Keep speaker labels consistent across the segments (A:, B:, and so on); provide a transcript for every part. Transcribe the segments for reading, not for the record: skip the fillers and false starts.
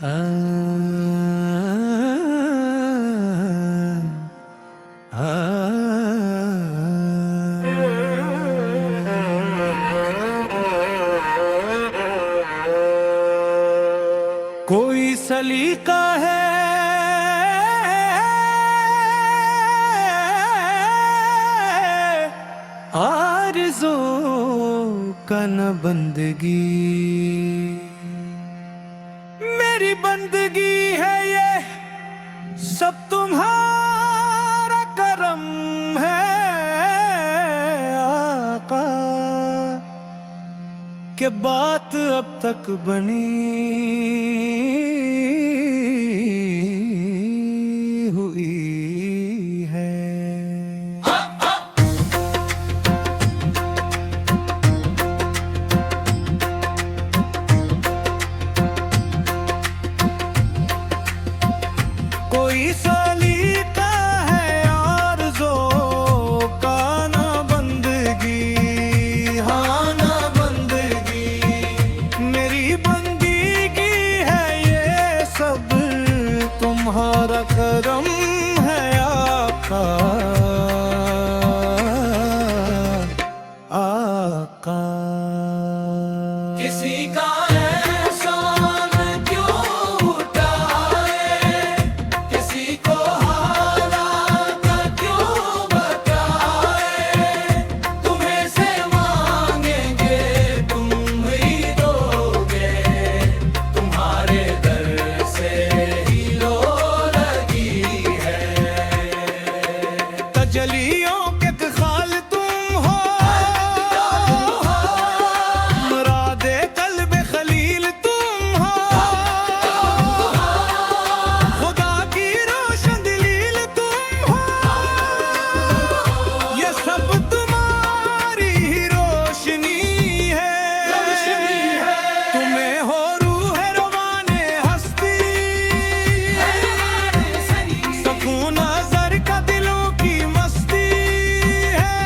A: आ, आ, कोई सलीका है आरज़ू का न बंदगी, मेरी बंदगी है ये सब तुम्हारा करम है आका, के बात अब तक बनी हुई है। कोई सलीका है आरज़ू का ना बंदगी, हाँ ना बंदगी, मेरी बंदगी है ये सब तुम्हारा करम है आका, आका।
B: किसी का एहसान क्यों उठाए, किसी को हालात क्यों बताए, तुम्हें से मांगेंगे तुम ही दोगे, तुम्हारे दर से ही लो लगी है।
A: तजलियों के खाल तुम हो, मुरादे कल्ब खलील तुम हो, खुदा की रोशन दलील तुम हो, ये सब तुम्हारी ही रोशनी है। तुम्हें हो रूह रवाने हस्ती, सकून नजर का दिलों की मस्ती है,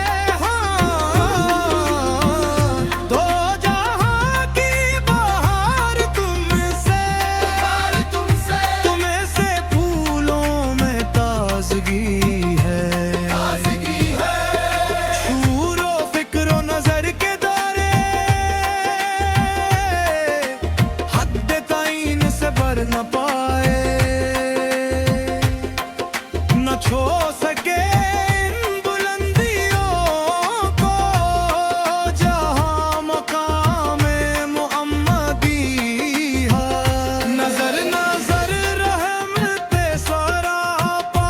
A: हाँ। दो जहां की बहार तुमसे, तुम्हें से फूलों में ताजगी है, शूरो फिक्रो नजर के दायरे हद ताईन से भर न पाए, न छो सके इन बुलंदियों को जहां मकामे मुहम्मदी है। नजर नजर रहमते सरापा,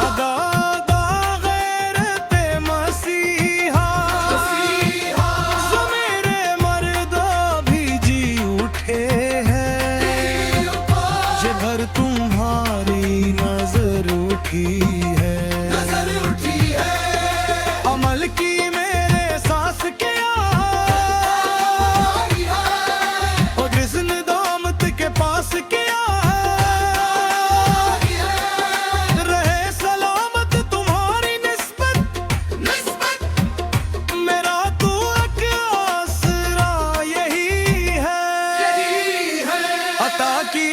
A: अदा अदा गैरते मसीहा, ज़मीरे मर्दा भी जी उठे हैं, जे भर तुम्हारी नजर उठी है। अमल की मेरे सांस क्या और जिस निदामत के पास क्या रहे सलामत तुम्हारी निस्बत, मेरा तो एक आसरा यही है, अता की